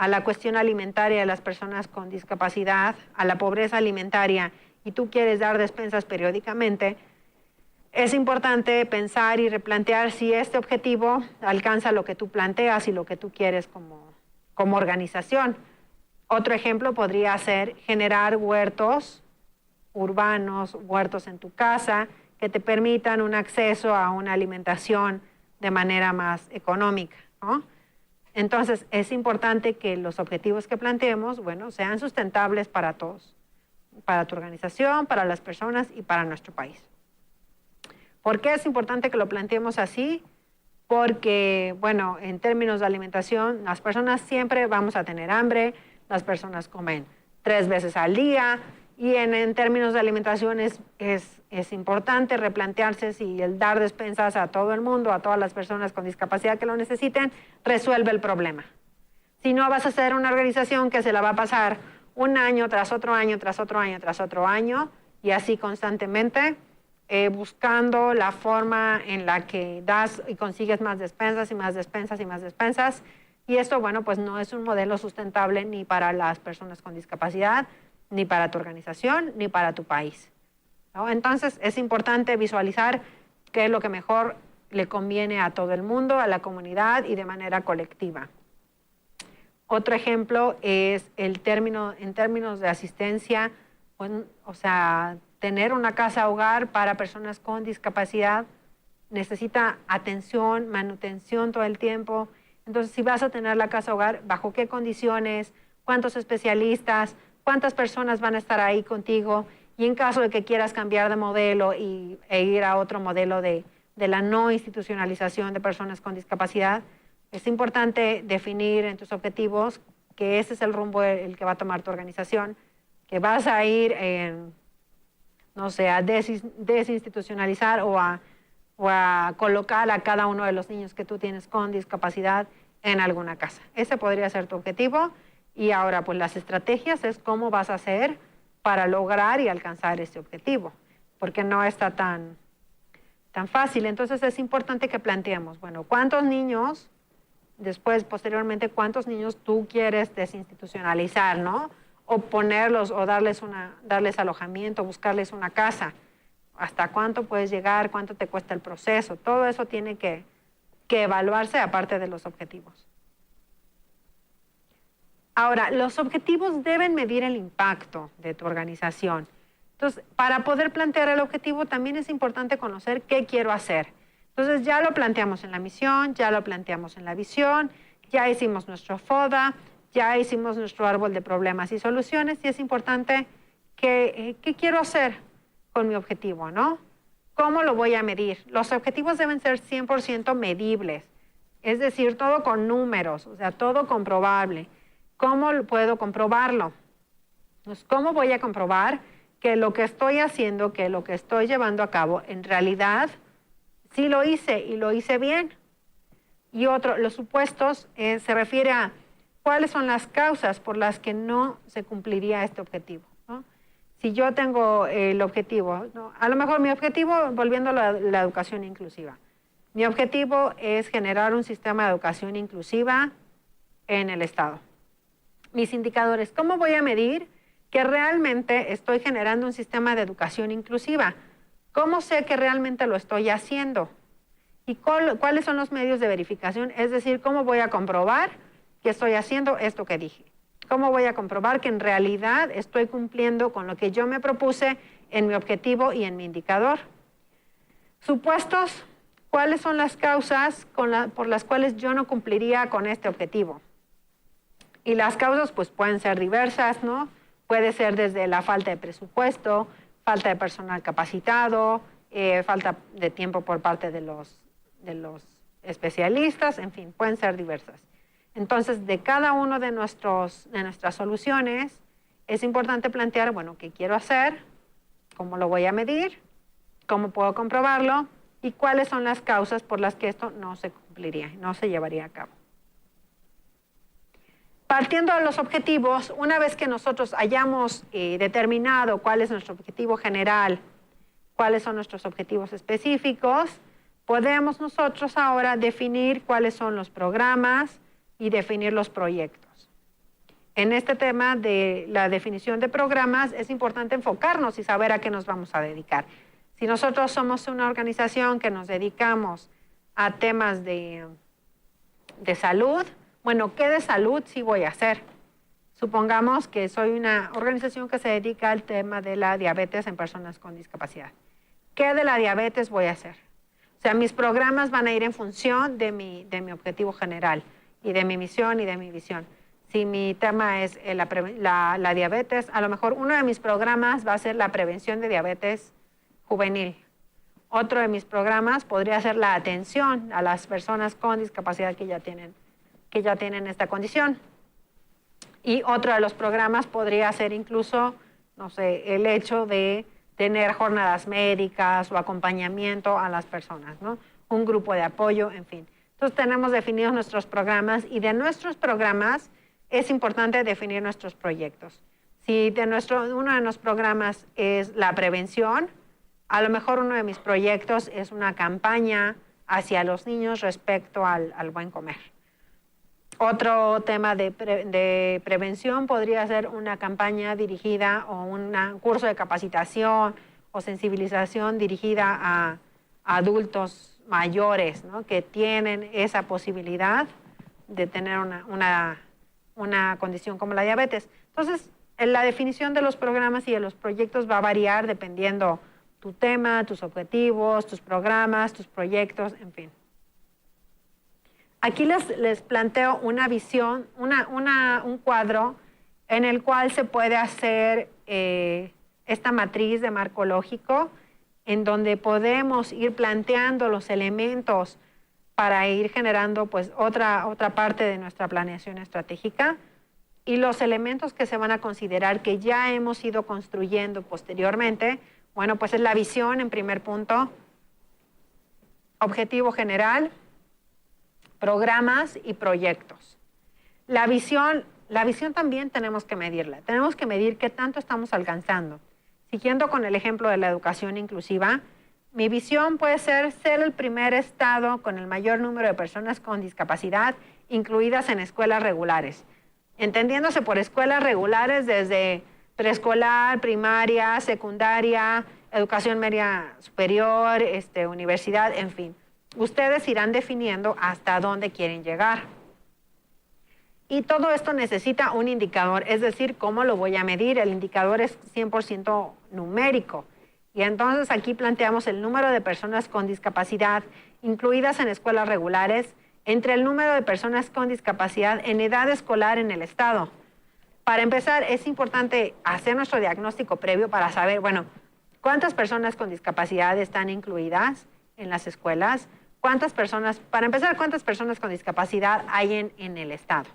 la cuestión alimentaria de las personas con discapacidad, a la pobreza alimentaria, y tú quieres dar despensas periódicamente, es importante pensar y replantear si este objetivo alcanza lo que tú planteas y lo que tú quieres como organización. Otro ejemplo podría ser generar huertos urbanos, huertos en tu casa, que te permitan un acceso a una alimentación de manera más económica, ¿no? Entonces, es importante que los objetivos que planteemos, bueno, sean sustentables para todos, para tu organización, para las personas y para nuestro país. ¿Por qué es importante que lo planteemos así? Porque, bueno, en términos de alimentación, las personas siempre vamos a tener hambre, las personas comen 3 veces al día, y en términos de alimentación es importante replantearse si el dar despensas a todo el mundo, a todas las personas con discapacidad que lo necesiten, resuelve el problema. Si no, vas a ser una organización que se la va a pasar un año tras otro año, tras otro año, tras otro año, y así constantemente, buscando la forma en la que das y consigues más despensas y más despensas y más despensas. Y esto, bueno, pues no es un modelo sustentable ni para las personas con discapacidad, ni para tu organización, ni para tu país, ¿no? Entonces, es importante visualizar qué es lo que mejor le conviene a todo el mundo, a la comunidad y de manera colectiva. Otro ejemplo es en términos de asistencia, o sea, tener una casa hogar para personas con discapacidad necesita atención, manutención todo el tiempo. Entonces, si vas a tener la casa hogar, ¿bajo qué condiciones? ¿Cuántos especialistas? ¿Cuántas personas van a estar ahí contigo? Y en caso de que quieras cambiar de modelo e ir a otro modelo de la no institucionalización de personas con discapacidad, es importante definir en tus objetivos que ese es el rumbo el que va a tomar tu organización, que vas a ir, no sé, a desinstitucionalizar o a colocar a cada uno de los niños que tú tienes con discapacidad en alguna casa. Ese podría ser tu objetivo. Y ahora, pues las estrategias es cómo vas a hacer para lograr y alcanzar ese objetivo, porque no está tan fácil. Entonces, es importante que planteemos, bueno, ¿cuántos niños Después, posteriormente, cuántos niños tú quieres desinstitucionalizar, ¿no? O ponerlos, o darles alojamiento, buscarles una casa. ¿Hasta cuánto puedes llegar? ¿Cuánto te cuesta el proceso? Todo eso tiene que evaluarse aparte de los objetivos. Ahora, los objetivos deben medir el impacto de tu organización. Entonces, para poder plantear el objetivo también es importante conocer qué quiero hacer. Entonces, ya lo planteamos en la misión, ya lo planteamos en la visión, ya hicimos nuestro FODA, ya hicimos nuestro árbol de problemas y soluciones, y es importante qué quiero hacer con mi objetivo, ¿no? ¿Cómo lo voy a medir? Los objetivos deben ser 100% medibles, es decir, todo con números, o sea, todo comprobable. ¿Cómo puedo comprobarlo? Pues, ¿cómo voy a comprobar que lo que estoy haciendo, que lo que estoy llevando a cabo, en realidad sí lo hice y lo hice bien? Y otro, los supuestos, se refiere a cuáles son las causas por las que no se cumpliría este objetivo, ¿no? Si yo tengo el objetivo, ¿no? A lo mejor mi objetivo, volviendo a la educación inclusiva, mi objetivo es generar un sistema de educación inclusiva en el Estado. Mis indicadores, ¿cómo voy a medir que realmente estoy generando un sistema de educación inclusiva? ¿Cómo sé que realmente lo estoy haciendo? ¿Y cuáles son los medios de verificación? Es decir, ¿cómo voy a comprobar que estoy haciendo esto que dije? ¿Cómo voy a comprobar que en realidad estoy cumpliendo con lo que yo me propuse en mi objetivo y en mi indicador? Supuestos, ¿cuáles son las causas por las cuales yo no cumpliría con este objetivo? Y las causas pues pueden ser diversas, ¿no? Puede ser desde la falta de presupuesto, falta de personal capacitado, falta de tiempo por parte de los especialistas, en fin, pueden ser diversas. Entonces, de cada uno de nuestras soluciones, es importante plantear, bueno, ¿qué quiero hacer? ¿Cómo lo voy a medir? ¿Cómo puedo comprobarlo? ¿Y cuáles son las causas por las que esto no se cumpliría, no se llevaría a cabo? Partiendo de los objetivos, una vez que nosotros hayamos determinado cuál es nuestro objetivo general, cuáles son nuestros objetivos específicos, podemos nosotros ahora definir cuáles son los programas y definir los proyectos. En este tema de la definición de programas es importante enfocarnos y saber a qué nos vamos a dedicar. Si nosotros somos una organización que nos dedicamos a temas de salud, bueno, ¿qué de salud sí voy a hacer? Supongamos que soy una organización que se dedica al tema de la diabetes en personas con discapacidad. ¿Qué de la diabetes voy a hacer? O sea, mis programas van a ir en función de mi objetivo general y de mi misión y de mi visión. Si mi tema es la diabetes, a lo mejor uno de mis programas va a ser la prevención de diabetes juvenil. Otro de mis programas podría ser la atención a las personas con discapacidad que ya tienen esta condición. Y otro de los programas podría ser incluso, no sé, el hecho de tener jornadas médicas o acompañamiento a las personas, ¿no? Un grupo de apoyo, en fin. Entonces tenemos definidos nuestros programas y de nuestros programas es importante definir nuestros proyectos. Si uno de los programas es la prevención, a lo mejor uno de mis proyectos es una campaña hacia los niños respecto al buen comer. Otro tema de prevención podría ser una campaña dirigida o un curso de capacitación o sensibilización dirigida a adultos mayores, ¿no? Que tienen esa posibilidad de tener una condición como la diabetes. Entonces, la definición de los programas y de los proyectos va a variar dependiendo tu tema, tus objetivos, tus programas, tus proyectos, en fin. Aquí les planteo una visión, un cuadro en el cual se puede hacer esta matriz de marco lógico, en donde podemos ir planteando los elementos para ir generando pues, otra parte de nuestra planeación estratégica y los elementos que se van a considerar que ya hemos ido construyendo posteriormente. Bueno, pues es la visión en primer punto, objetivo general, programas y proyectos. La visión también tenemos que medirla. Tenemos que medir qué tanto estamos alcanzando. Siguiendo con el ejemplo de la educación inclusiva, Mi visión puede ser el primer estado con el mayor número de personas con discapacidad incluidas en escuelas regulares. Entendiéndose por escuelas regulares desde preescolar, primaria, secundaria, educación media superior, universidad, en fin. Ustedes irán definiendo hasta dónde quieren llegar. Y todo esto necesita un indicador, es decir, ¿cómo lo voy a medir? El indicador es 100% numérico. Y entonces aquí planteamos el número de personas con discapacidad incluidas en escuelas regulares entre el número de personas con discapacidad en edad escolar en el estado. Para empezar, es importante hacer nuestro diagnóstico previo para saber, bueno, ¿cuántas personas con discapacidad están incluidas en las escuelas? Para empezar, ¿cuántas personas con discapacidad hay en el estado?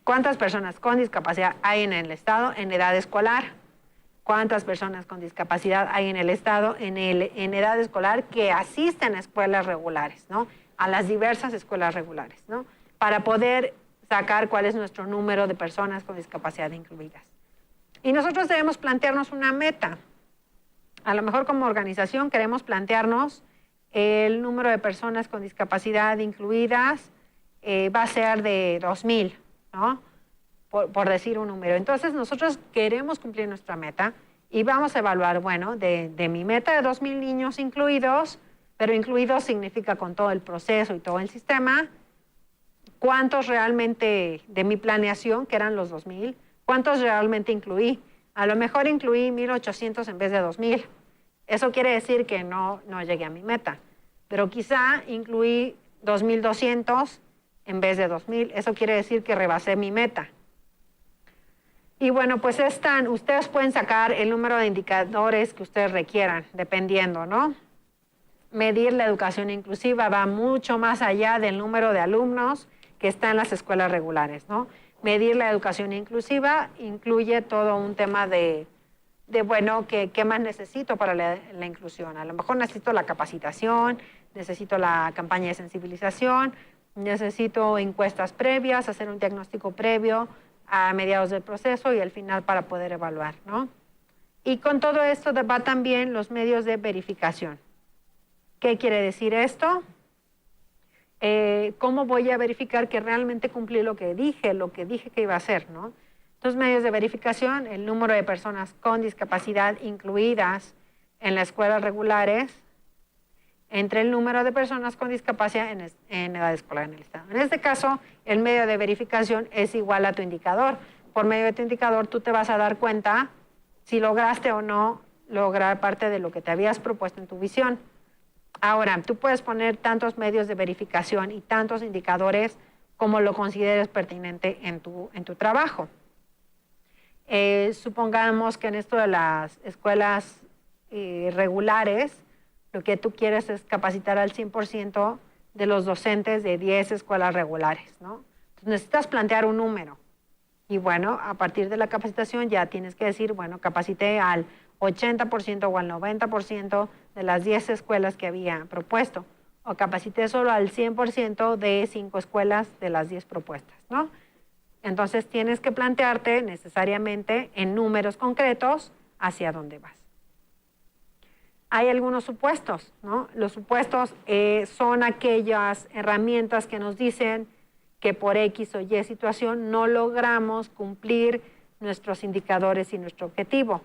¿Cuántas personas con discapacidad hay en el estado en edad escolar? ¿Cuántas personas con discapacidad hay en el estado en edad escolar que asisten a escuelas regulares, ¿no? A las diversas escuelas regulares, ¿no? Para poder sacar cuál es nuestro número de personas con discapacidad incluidas. Y nosotros debemos plantearnos una meta. A lo mejor como organización queremos plantearnos el número de personas con discapacidad incluidas va a ser de 2,000, ¿no? Por decir un número. Entonces nosotros queremos cumplir nuestra meta y vamos a evaluar, bueno, de mi meta de 2,000 niños incluidos, pero incluidos significa con todo el proceso y todo el sistema, ¿cuántos realmente de mi planeación, que eran los 2,000, cuántos realmente incluí? A lo mejor incluí 1,800 en vez de 2,000. Eso quiere decir que no llegué a mi meta, pero quizá incluí 2,200 en vez de 2,000. Eso quiere decir que rebasé mi meta. Y bueno, pues ustedes pueden sacar el número de indicadores que ustedes requieran, dependiendo, ¿no? Medir la educación inclusiva va mucho más allá del número de alumnos que está en las escuelas regulares, ¿no? Medir la educación inclusiva incluye todo un tema de bueno, ¿qué más necesito para la inclusión? A lo mejor necesito la capacitación, necesito la campaña de sensibilización, necesito encuestas previas, hacer un diagnóstico previo a mediados del proceso y al final para poder evaluar, ¿no? Y con todo esto va también los medios de verificación. ¿Qué quiere decir esto? ¿Cómo voy a verificar que realmente cumplí lo que dije que iba a hacer, ¿no? Entonces, medios de verificación, el número de personas con discapacidad incluidas en las escuelas regulares, entre el número de personas con discapacidad en edad escolar en el estado. En este caso, el medio de verificación es igual a tu indicador. Por medio de tu indicador, tú te vas a dar cuenta si lograste o no lograr parte de lo que te habías propuesto en tu visión. Ahora, tú puedes poner tantos medios de verificación y tantos indicadores como lo consideres pertinente en tu trabajo. Supongamos que en esto de las escuelas regulares, lo que tú quieres es capacitar al 100% de los docentes de 10 escuelas regulares, ¿no? Entonces necesitas plantear un número. Y bueno, a partir de la capacitación ya tienes que decir, bueno, capacité al 80% o al 90% de las 10 escuelas que había propuesto. O capacité solo al 100% de 5 escuelas de las 10 propuestas, ¿no? Entonces tienes que plantearte necesariamente en números concretos hacia dónde vas. Hay algunos supuestos, ¿no? Los supuestos son aquellas herramientas que nos dicen que por X o Y situación no logramos cumplir nuestros indicadores y nuestro objetivo.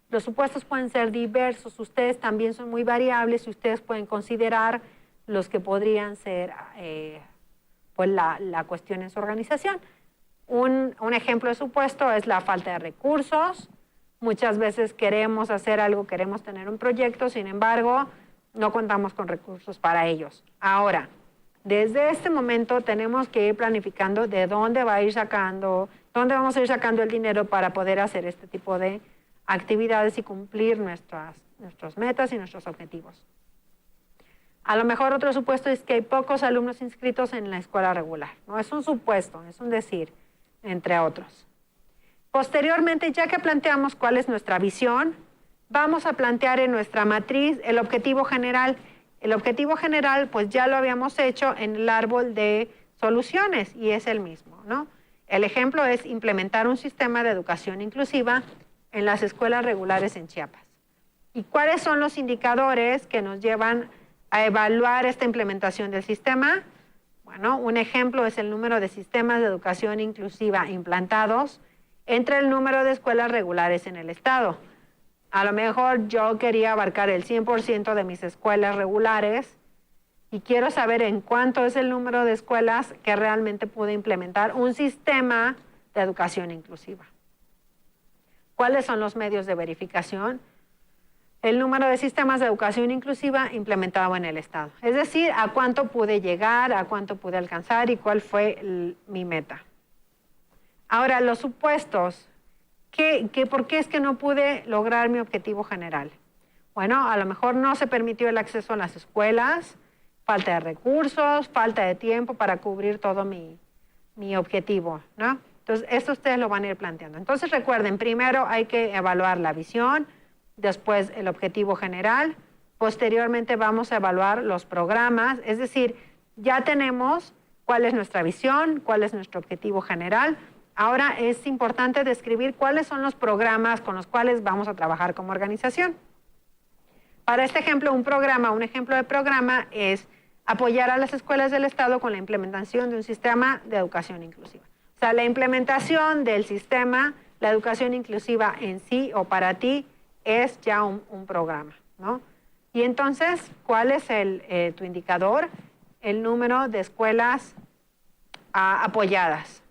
Los supuestos pueden ser diversos, ustedes también son muy variables y ustedes pueden considerar los que podrían ser pues la cuestión en su organización. Un ejemplo de supuesto es la falta de recursos. Muchas veces queremos hacer algo, queremos tener un proyecto, sin embargo, no contamos con recursos para ellos. Ahora, desde este momento tenemos que ir planificando de dónde vamos a ir sacando el dinero para poder hacer este tipo de actividades y cumplir nuestras metas y nuestros objetivos. A lo mejor otro supuesto es que hay pocos alumnos inscritos en la escuela regular. No es un supuesto, es un decir, entre otros. Posteriormente, ya que planteamos cuál es nuestra visión, vamos a plantear en nuestra matriz el objetivo general. El objetivo general, pues ya lo habíamos hecho en el árbol de soluciones y es el mismo, ¿no? El ejemplo es implementar un sistema de educación inclusiva en las escuelas regulares en Chiapas. ¿Y cuáles son los indicadores que nos llevan a evaluar esta implementación del sistema? Bueno, un ejemplo es el número de sistemas de educación inclusiva implantados entre el número de escuelas regulares en el estado. A lo mejor yo quería abarcar el 100% de mis escuelas regulares y quiero saber en cuánto es el número de escuelas que realmente pude implementar un sistema de educación inclusiva. ¿Cuáles son los medios de verificación? El número de sistemas de educación inclusiva implementado en el estado. Es decir, a cuánto pude llegar, a cuánto pude alcanzar y cuál fue mi meta. Ahora, los supuestos. ¿Por qué es que no pude lograr mi objetivo general? Bueno, a lo mejor no se permitió el acceso a las escuelas, falta de recursos, falta de tiempo para cubrir todo mi objetivo, ¿no? Entonces, esto ustedes lo van a ir planteando. Entonces, recuerden, primero hay que evaluar la visión, después el objetivo general, posteriormente vamos a evaluar los programas, es decir, ya tenemos cuál es nuestra visión, cuál es nuestro objetivo general. Ahora es importante describir cuáles son los programas con los cuales vamos a trabajar como organización. Para este ejemplo, un ejemplo de programa es apoyar a las escuelas del estado con la implementación de un sistema de educación inclusiva. O sea, la implementación del sistema, la educación inclusiva en sí o para ti, es ya un programa, ¿no? Y entonces, ¿cuál es tu indicador? El número de escuelas apoyadas.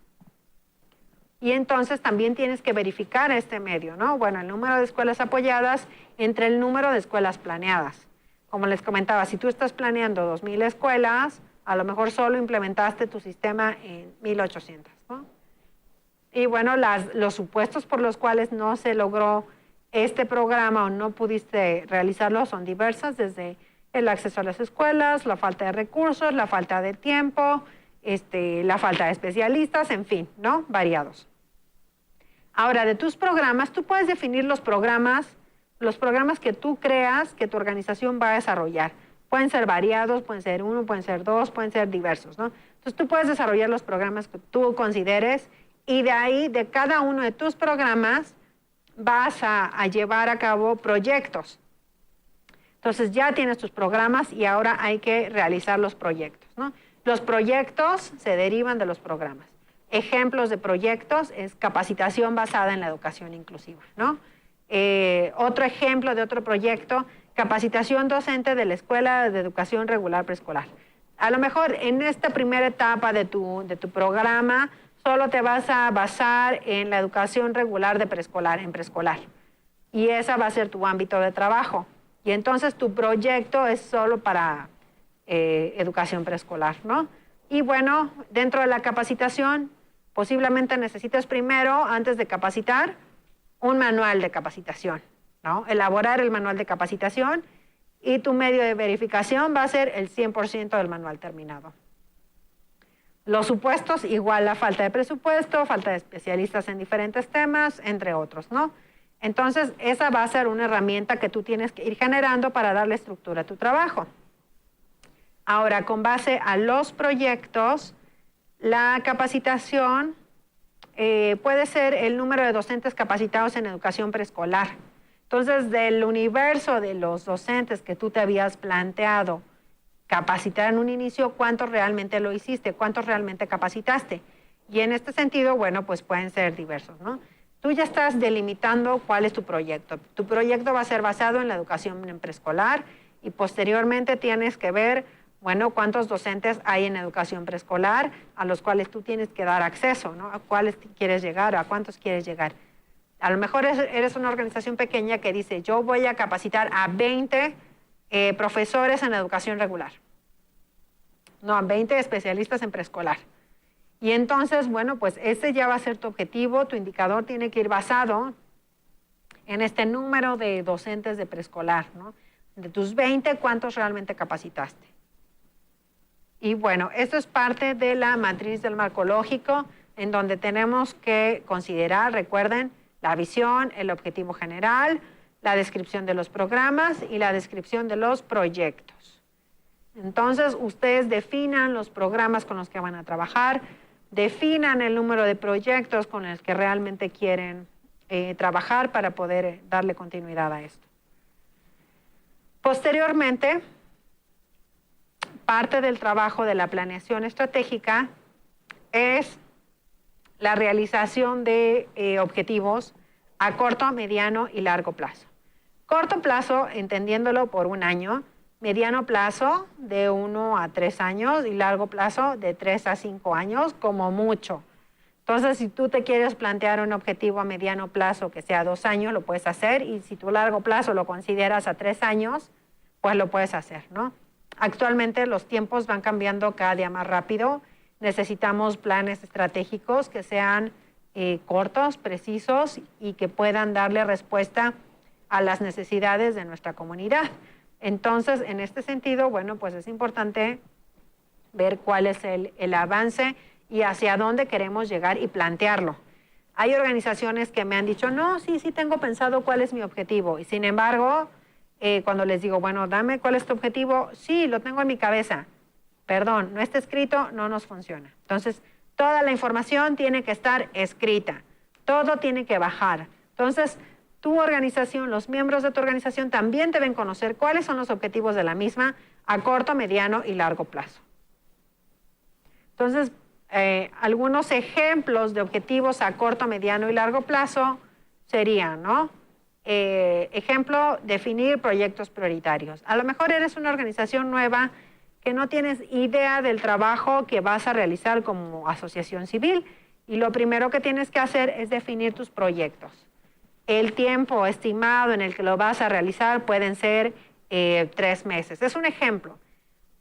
Y entonces también tienes que verificar este medio, ¿no? Bueno, el número de escuelas apoyadas entre el número de escuelas planeadas. Como les comentaba, si tú estás planeando 2,000 escuelas, a lo mejor solo implementaste tu sistema en 1,800, ¿no? Y bueno, los supuestos por los cuales no se logró este programa o no pudiste realizarlo son diversas, desde el acceso a las escuelas, la falta de recursos, la falta de tiempo, la falta de especialistas, en fin, ¿no? Variados. Ahora, de tus programas, tú puedes definir los programas que tú creas que tu organización va a desarrollar. Pueden ser variados, pueden ser 1, pueden ser 2, pueden ser diversos, ¿no? Entonces, tú puedes desarrollar los programas que tú consideres y de ahí, de cada uno de tus programas, vas a llevar a cabo proyectos. Entonces, ya tienes tus programas y ahora hay que realizar los proyectos, ¿no? Los proyectos se derivan de los programas. Ejemplos de proyectos es capacitación basada en la educación inclusiva, ¿no? Otro ejemplo de otro proyecto, capacitación docente de la Escuela de Educación Regular Preescolar. A lo mejor en esta primera etapa de tu programa solo te vas a basar en la educación regular de preescolar, en preescolar. Y esa va a ser tu ámbito de trabajo. Y entonces tu proyecto es solo para educación preescolar, ¿no? Y bueno, dentro de la capacitación, posiblemente necesites primero, antes de capacitar, un manual de capacitación, ¿no? Elaborar el manual de capacitación y tu medio de verificación va a ser el 100% del manual terminado. Los supuestos, igual la falta de presupuesto, falta de especialistas en diferentes temas, entre otros, ¿no? Entonces, esa va a ser una herramienta que tú tienes que ir generando para darle estructura a tu trabajo. Ahora, con base a los proyectos, la capacitación puede ser el número de docentes capacitados en educación preescolar. Entonces, del universo de los docentes que tú te habías planteado capacitar en un inicio, ¿cuántos realmente lo hiciste? ¿Cuántos realmente capacitaste? Y en este sentido, bueno, pues pueden ser diversos, ¿no? Tú ya estás delimitando cuál es tu proyecto. Tu proyecto va a ser basado en la educación en preescolar y posteriormente tienes que ver, bueno, cuántos docentes hay en educación preescolar a los cuales tú tienes que dar acceso, ¿no? A cuáles quieres llegar, a cuántos quieres llegar. A lo mejor eres una organización pequeña que dice, yo voy a capacitar a 20 profesores en educación regular. No, a 20 especialistas en preescolar. Y entonces, bueno, pues ese ya va a ser tu objetivo, tu indicador tiene que ir basado en este número de docentes de preescolar, ¿no? De tus 20, ¿cuántos realmente capacitaste? Y bueno, esto es parte de la matriz del marco lógico, en donde tenemos que considerar, recuerden, la visión, el objetivo general, la descripción de los programas y la descripción de los proyectos. Entonces, ustedes definan los programas con los que van a trabajar, definan el número de proyectos con los que realmente quieren trabajar para poder darle continuidad a esto. Posteriormente, parte del trabajo de la planeación estratégica es la realización de objetivos a corto, mediano y largo plazo. Corto plazo, entendiéndolo por 1 año, mediano plazo de 1 a 3 años y largo plazo de 3 a 5 años como mucho. Entonces, si tú te quieres plantear un objetivo a mediano plazo que sea 2 años, lo puedes hacer, y si tu largo plazo lo consideras a 3 años, pues lo puedes hacer, ¿no? Actualmente los tiempos van cambiando cada día más rápido. Necesitamos planes estratégicos que sean cortos, precisos y que puedan darle respuesta a las necesidades de nuestra comunidad. Entonces, en este sentido, bueno, pues es importante ver cuál es el avance y hacia dónde queremos llegar y plantearlo. Hay organizaciones que me han dicho, no, sí tengo pensado cuál es mi objetivo. Y sin embargo, cuando les digo, bueno, dame cuál es tu objetivo, sí, lo tengo en mi cabeza. Perdón, no está escrito, no nos funciona. Entonces, toda la información tiene que estar escrita. Todo tiene que bajar. Entonces, tu organización, los miembros de tu organización también deben conocer cuáles son los objetivos de la misma a corto, mediano y largo plazo. Entonces, algunos ejemplos de objetivos a corto, mediano y largo plazo serían, ¿no? Ejemplo, definir proyectos prioritarios. A lo mejor eres una organización nueva que no tienes idea del trabajo que vas a realizar como asociación civil, y lo primero que tienes que hacer es definir tus proyectos. El tiempo estimado en el que lo vas a realizar pueden ser 3 meses. Es un ejemplo.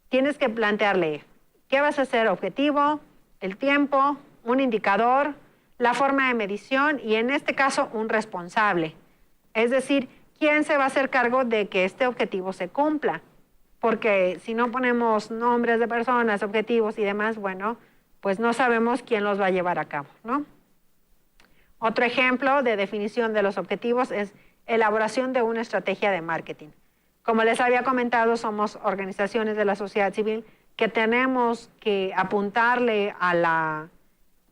Tienes que plantearle qué vas a hacer, objetivo, el tiempo, un indicador, la forma de medición y en este caso un responsable. Es decir, ¿quién se va a hacer cargo de que este objetivo se cumpla? Porque si no ponemos nombres de personas, objetivos y demás, bueno, pues no sabemos quién los va a llevar a cabo, ¿no? Otro ejemplo de definición de los objetivos es elaboración de una estrategia de marketing. Como les había comentado, somos organizaciones de la sociedad civil que tenemos que apuntarle a la,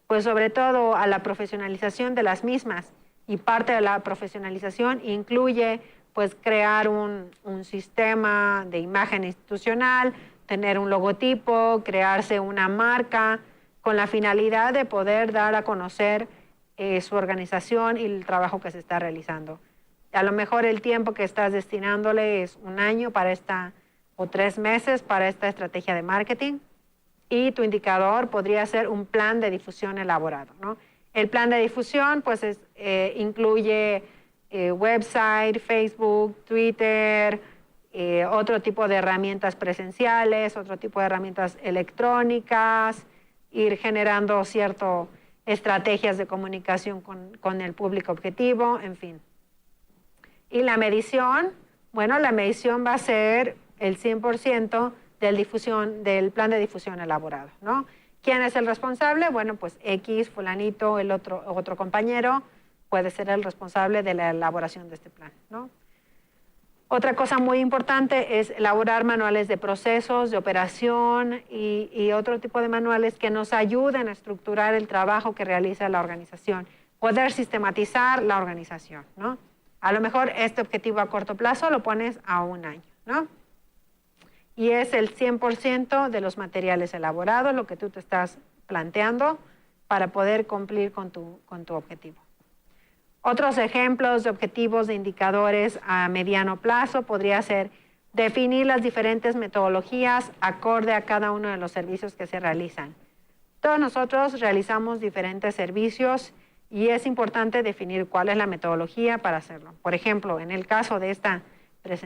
pues sobre todo a la profesionalización de las mismas, y parte de la profesionalización incluye pues crear un sistema de imagen institucional, tener un logotipo, crearse una marca con la finalidad de poder dar a conocer su organización y el trabajo que se está realizando. A lo mejor el tiempo que estás destinándole es 1 año para esta, o 3 meses para esta estrategia de marketing, y tu indicador podría ser un plan de difusión elaborado, ¿no? El plan de difusión pues incluye website, Facebook, Twitter, otro tipo de herramientas presenciales, otro tipo de herramientas electrónicas, ir generando ciertas estrategias de comunicación con el público objetivo, en fin. Y la medición, bueno, la medición va a ser el 100% del plan de difusión elaborado, ¿no? ¿Quién es el responsable? Bueno, pues X, fulanito, el otro compañero puede ser el responsable de la elaboración de este plan, ¿no? Otra cosa muy importante es elaborar manuales de procesos, de operación y otro tipo de manuales que nos ayuden a estructurar el trabajo que realiza la organización, poder sistematizar la organización, ¿no? A lo mejor este objetivo a corto plazo lo pones a 1 año, ¿no? Y es el 100% de los materiales elaborados lo que tú te estás planteando para poder cumplir con tu objetivo. Otros ejemplos de objetivos de indicadores a mediano plazo podría ser definir las diferentes metodologías acorde a cada uno de los servicios que se realizan. Todos nosotros realizamos diferentes servicios y es importante definir cuál es la metodología para hacerlo. Por ejemplo, en el caso de esta presentación,